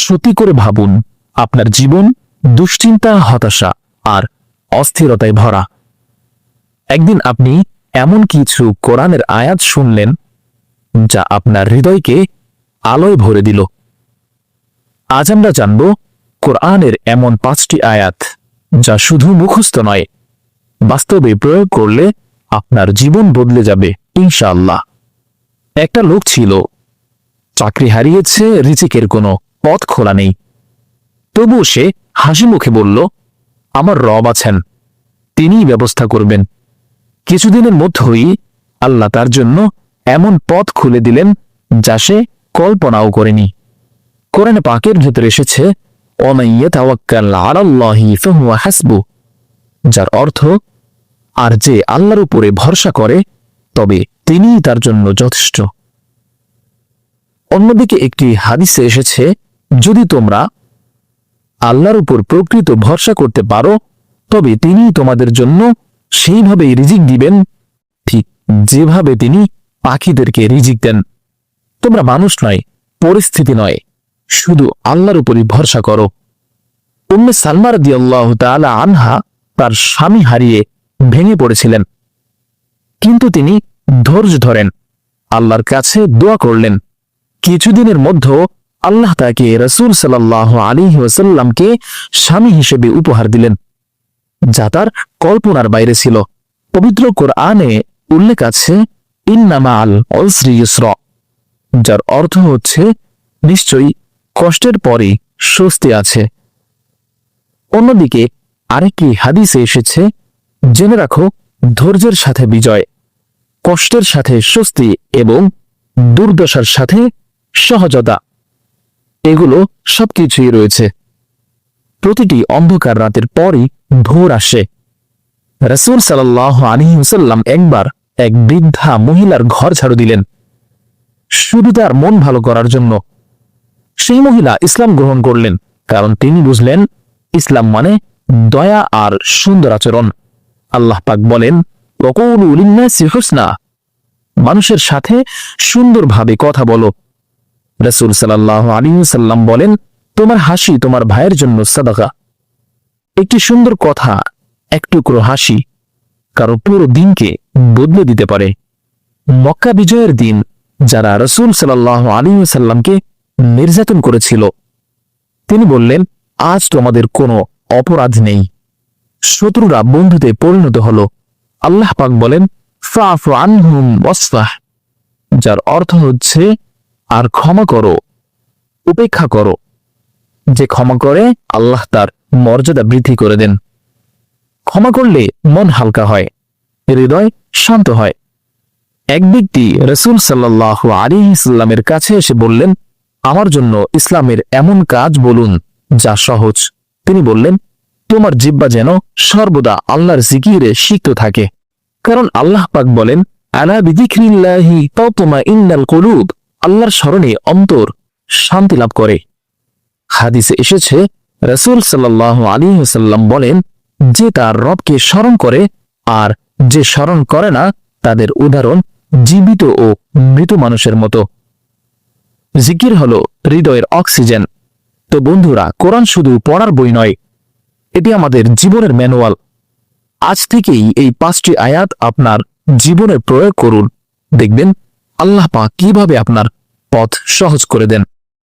সত্যি করে ভাবুন, আপনার জীবন দুশ্চিন্তা, হতাশা আর অস্থিরতায় ভরা। একদিন আপনি এমন কিছু কোরআনের আয়াত শুনলেন যা আপনার হৃদয়কে আলোয় ভরে দিল। আজ আমরা জানব কোরআনের এমন 5টি আয়াত যা শুধু মুখস্থ নয়, বাস্তবে প্রয়োগ করলে আপনার জীবন বদলে যাবে ইনশাআল্লাহ। একটা লোক ছিল, চাকরি হারিয়েছে, রিজিকের কোনো পথ খোলা নেই। তবুও সে হাসি মুখে বলল, আমার রব আছেন, তিনিই ব্যবস্থা করবেন। কিছুদিনের মধ্যেই আল্লাহ তার জন্য এমন পথ খুলে দিলেন যা সে কল্পনাও করেনি। কোরআনে পাকের ভেতরে এসেছে, ওমান ইয়াতাওয়াক্কাল আলাল্লাহি ফাহুয়া হাসবু, যার অর্থ, আর যে আল্লাহর উপরে ভরসা করে তবে তিনিই তার জন্য যথেষ্ট। অন্যদিকে একটি হাদিসে এসেছে, যদি তোমরা আল্লাহর উপর প্রকৃত ভরসা করতে পারো তবে তিনিই তোমাদের জন্য সেইভাবেই রিজিক দিবেন, ঠিক যেভাবে তিনি পাখিদেরকে রিজিক দেন। তোমরা মানুষ নয়, পরিস্থিতি নয়, শুধু আল্লাহর উপরই ভরসা করো। উম্মে সালমা রাদিয়াল্লাহু তাআলা আনহা তার স্বামী হারিয়ে ভেঙে পড়েছিলেন, কিন্তু তিনি ধৈর্য ধরেন, আল্লাহর কাছে দোয়া করলেন। কিছুদিনের মধ্যে আল্লাহ তাকে রাসূল সাল্লাল্লাহু আলাইহি ওয়াসাল্লামকে স্বামী হিসেবে উপহার দিলেন, যা তার কল্পনার বাইরে ছিল। পবিত্র কোরআনে উল্লেখ আছে, ইন্না মাআল উসরি ইউসরা, যার অর্থ হচ্ছে নিশ্চয়ই কষ্টের পরে স্বস্তি আছে। অন্যদিকে আরেকটি হাদিসে এসেছে, জেনে রাখো, ধৈর্যের সাথে বিজয়, কষ্টের সাথে স্বস্তি এবং দুর্দশার সাথে সহজতা, এগুলো সবকিছুই রয়েছে। প্রতিটি অন্ধকার রাতের পরই ভোর আসে। রাসূল সাল্লাল্লাহু আলাইহি ওয়াসাল্লাম একবার এক বৃদ্ধা মহিলার ঘর ঝাড়ু দিলেন, শুধু তার মন ভালো করার জন্য। সেই মহিলা ইসলাম গ্রহণ করলেন, কারণ তিনি বুঝলেন ইসলাম মানে দয়া আর সুন্দর আচরণ। আল্লাহ পাক বলেন, ওয়াকুলু লিন্নাসি হুসনা, মানুষের সাথে সুন্দরভাবে কথা বলো। রাসূল সাল্লাল্লাহু আলাইহি ওয়াসাল্লাম বলেন, তোমার হাসি তোমার ভাইয়ের জন্য সাদাকা। একটি সুন্দর কথা, এক টুকরো হাসি কারো পুরো দিনকে বদলে দিতে পারে। মক্কা বিজয়ের দিন যারা রাসূল সাল্লাল্লাহু আলাইহি ওয়াসাল্লামকে নির্যাতন করেছিল, তিনি বললেন, আজ তোমাদের কোনো অপরাধ নেই। শত্রুরা বন্ধুতে পরিণত হলো। আল্লাহ পাক বলেন, ফাফু আনহুম ওয়াসফাহ, যার অর্থ হচ্ছে আর ক্ষমা করো, উপেক্ষা করো। যে ক্ষমা করে আল্লাহ তার মর্যাদা বৃদ্ধি করে দেন। ক্ষমা করলে মন হালকা হয়, হৃদয় শান্ত হয়। এক ব্যক্তি রাসূল সাল্লাল্লাহু আলাইহি ওয়াসাল্লামের কাছে এসে বললেন, আমার জন্য ইসলামের এমন কাজ বলুন যা সহজ। তিনি বললেন, তোমার জিহ্বা যেন সর্বদা আল্লাহর জিকিরে সিক্ত থাকে, কারণ আল্লাহ পাক বলেন, আলা বিযিকরিল্লাহি তাতমাইন্নাল কুলুব, আল্লাহর স্মরণে অন্তর শান্তি লাভ করে। হাদিসে এসেছে, রাসূল সাল্লাল্লাহু আলাইহি ওয়াসাল্লাম বলেন, যে তার রবকে স্মরণ করে আর যে স্মরণ করে না, তাদের উদাহরণ জীবিত ও মৃত মানুষের মতো। জিকির হলো হৃদয়ের অক্সিজেন। তো বন্ধুরা, কোরআন শুধু পড়ার বই নয়, এটি আমাদের জীবনের ম্যানুয়াল। আজ থেকেই এই 5টি আয়াত আপনার জীবনে প্রয়োগ করুন, দেখবেন আল্লাহ পাক কিভাবে আপনার পথ সহজ করে দেন।